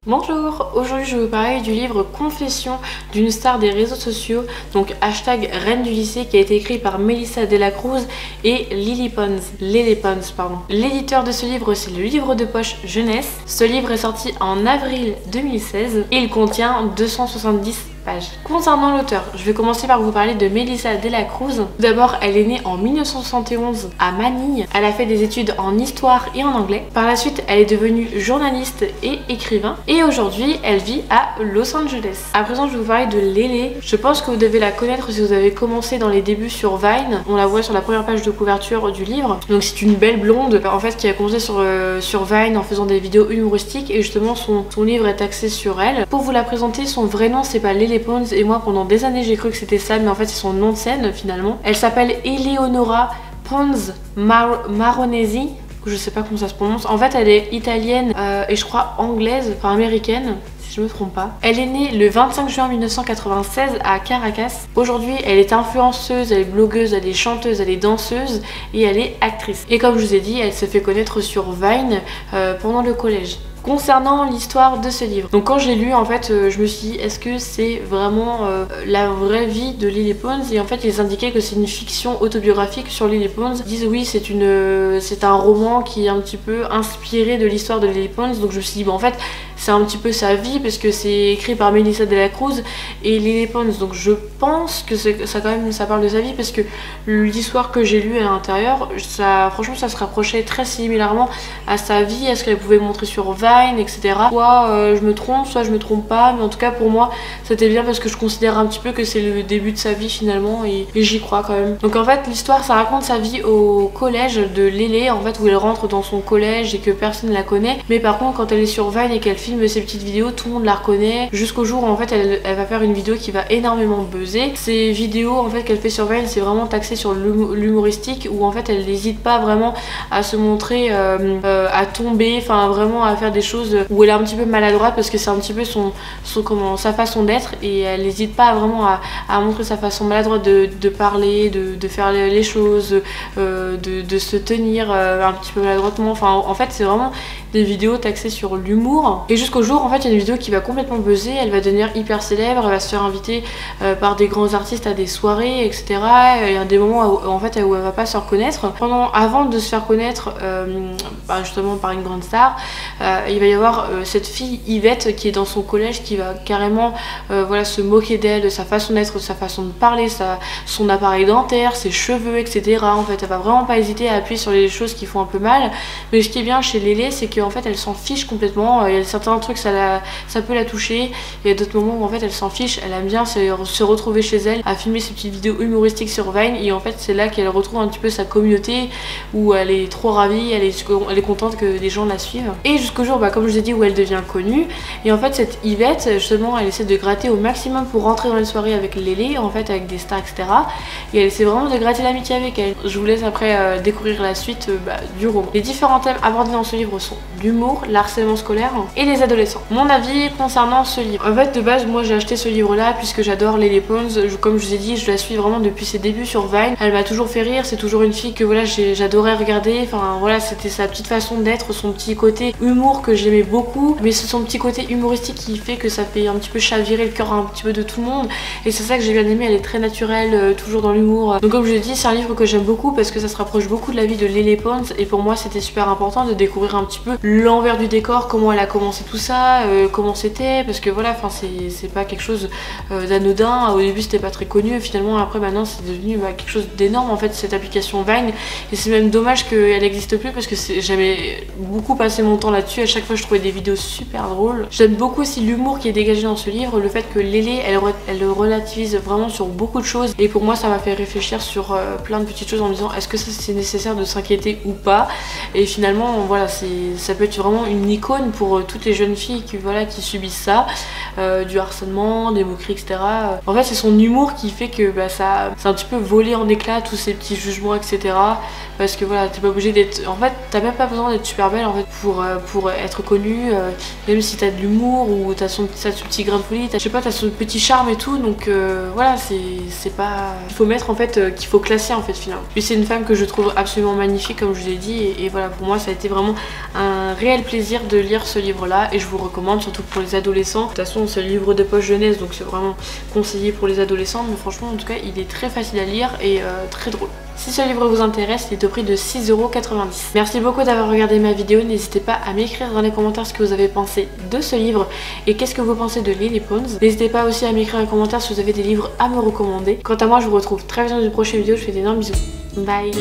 Bonjour, aujourd'hui je vais vous parler du livre Confessions d'une star des réseaux sociaux, donc hashtag Reine du lycée, qui a été écrit par Melissa De La Cruz et Lily Pons. L'éditeur de ce livre, c'est le livre de poche jeunesse. Ce livre est sorti en avril 2016 et il contient 270 pages. Concernant l'auteur, je vais commencer par vous parler de Melissa De La Cruz. D'abord, elle est née en 1971 à Manille. Elle a fait des études en histoire et en anglais. Par la suite, elle est devenue journaliste et écrivain. Et aujourd'hui, elle vit à Los Angeles. À présent, je vais vous parler de Lélé. Je pense que vous devez la connaître si vous avez commencé dans les débuts sur Vine. On la voit sur la première page de couverture du livre. Donc c'est une belle blonde, en fait, qui a commencé sur Vine en faisant des vidéos humoristiques. Et justement, son livre est axé sur elle. Pour vous la présenter, son vrai nom, c'est pas Lily Pons, et moi pendant des années j'ai cru que c'était ça, mais en fait c'est son nom de scène finalement. Elle s'appelle Eleonora Pons Maronesi, je sais pas comment ça se prononce. En fait elle est italienne et je crois anglaise, enfin américaine si je me trompe pas. Elle est née le 25 juin 1996 à Caracas. Aujourd'hui elle est influenceuse, elle est blogueuse, elle est chanteuse, elle est danseuse et elle est actrice. Et comme je vous ai dit, elle s'est fait connaître sur Vine pendant le collège. Concernant l'histoire de ce livre, donc quand j'ai lu, en fait je me suis dit, est-ce que c'est vraiment la vraie vie de Lily Pons? Et en fait ils indiquaient que c'est une fiction autobiographique sur Lily Pons. Ils disent oui, c'est un roman qui est un petit peu inspiré de l'histoire de Lily Pons. Donc je me suis dit, bon en fait c'est un petit peu sa vie parce que c'est écrit par Melissa De La Cruz et Lily Pons. Donc je pense que ça quand même ça parle de sa vie, parce que l'histoire que j'ai lue à l'intérieur, franchement ça se rapprochait très similairement à sa vie, à ce qu'elle pouvait montrer sur Vine, etc. Soit je me trompe, soit je me trompe pas, mais en tout cas pour moi c'était bien parce que je considère un petit peu que c'est le début de sa vie finalement, et j'y crois quand même. Donc en fait l'histoire ça raconte sa vie au collège de Lélé, en fait, où elle rentre dans son collège et que personne la connaît, mais par contre quand elle est sur Vine et qu'elle filme ses petites vidéos, tout le monde la reconnaît, jusqu'au jour où en fait elle va faire une vidéo qui va énormément buzzer. Ces vidéos en fait qu'elle fait sur Vine, c'est vraiment taxé sur l'humoristique, où en fait elle n'hésite pas vraiment à se montrer, à tomber, enfin vraiment à faire des choses où elle est un petit peu maladroite, parce que c'est un petit peu sa façon d'être, et elle n'hésite pas vraiment à montrer sa façon maladroite de parler, de faire les choses, de se tenir un petit peu maladroitement. Enfin en fait c'est vraiment des vidéos taxées sur l'humour, et jusqu'au jour en fait il y a une vidéo qui va complètement buzzer, elle va devenir hyper célèbre, elle va se faire inviter par des grands artistes à des soirées, etc. Il y a des moments où, en fait, où elle va pas se reconnaître. Avant de se faire connaître justement par une grande star, il va y avoir cette fille Yvette qui est dans son collège, qui va carrément voilà, se moquer d'elle, de sa façon d'être, de sa façon de parler, son appareil dentaire, ses cheveux, etc. En fait elle va vraiment pas hésiter à appuyer sur les choses qui font un peu mal. Mais ce qui est bien chez Lélé, c'est qu'en fait elle s'en fiche complètement. Il y a certains trucs ça peut la toucher, il y a d'autres moments où en fait elle s'en fiche, elle aime bien se retrouver chez elle, à filmer ses petites vidéos humoristiques sur Vine, et en fait c'est là qu'elle retrouve un petit peu sa communauté, où elle est trop ravie, elle est contente que des gens la suivent, et jusqu'au jour comme je vous ai dit, où elle devient connue. Et en fait cette Yvette justement, elle essaie de gratter au maximum pour rentrer dans les soirées avec Lélé, en fait avec des stars, etc. Et elle essaie vraiment de gratter l'amitié avec elle. Je vous laisse après découvrir la suite du roman. Les différents thèmes abordés dans ce livre sont l'humour, l'harcèlement scolaire et les adolescents. Mon avis concernant ce livre, en fait de base moi j'ai acheté ce livre là puisque j'adore Lily Pons. Comme je vous ai dit, je la suis vraiment depuis ses débuts sur Vine. Elle m'a toujours fait rire, c'est toujours une fille que voilà j'adorais regarder. Enfin voilà, c'était sa petite façon d'être, son petit côté humour que j'aimais beaucoup, mais c'est son petit côté humoristique qui fait que ça fait un petit peu chavirer le cœur un petit peu de tout le monde, et c'est ça que j'ai bien aimé. Elle est très naturelle, toujours dans l'humour. Donc comme je l'ai dit, c'est un livre que j'aime beaucoup parce que ça se rapproche beaucoup de la vie de Lily Pons, et pour moi c'était super important de découvrir un petit peu l'envers du décor, comment elle a commencé tout ça, comment c'était, parce que voilà, enfin c'est pas quelque chose d'anodin. Au début c'était pas très connu, finalement après maintenant c'est devenu quelque chose d'énorme en fait, cette application Vine, et c'est même dommage qu'elle n'existe plus parce que j'avais beaucoup passé mon temps là-dessus. À chaque fois je trouvais des vidéos super drôles. J'aime beaucoup aussi l'humour qui est dégagé dans ce livre, le fait que Lélé elle relativise vraiment sur beaucoup de choses, et pour moi ça m'a fait réfléchir sur plein de petites choses en me disant est-ce que c'est nécessaire de s'inquiéter ou pas. Et finalement voilà, ça peut être vraiment une icône pour toutes les jeunes filles qui subissent ça, du harcèlement, des moqueries, etc. En fait c'est son humour qui fait que ça c'est un petit peu volé en éclats tous ces petits jugements, etc. parce que voilà, t'es pas obligé d'être, en fait t'as même pas besoin d'être super belle en fait pour être connue, même si t'as de l'humour ou t'as son petit grain de folie, je sais pas, t'as son petit charme et tout, donc voilà, c'est pas, il faut mettre en fait qu'il faut classer en fait finalement. Puis c'est une femme que je trouve absolument magnifique comme je vous l'ai dit, et voilà, pour moi ça a été vraiment un réel plaisir de lire ce livre là, et je vous recommande surtout pour les adolescents. De toute façon c'est le livre de poche jeunesse, donc c'est vraiment conseillé pour les adolescents, mais franchement en tout cas il est très facile à lire et très drôle. Si ce livre vous intéresse, il est au prix de 6,90 €. Merci beaucoup d'avoir regardé ma vidéo, n'hésitez pas à m'écrire dans les commentaires ce que vous avez pensé de ce livre et qu'est-ce que vous pensez de Lily Pons. N'hésitez pas aussi à m'écrire en commentaire si vous avez des livres à me recommander. Quant à moi, je vous retrouve très vite dans une prochaine vidéo, je vous fais d'énormes bisous. Bye.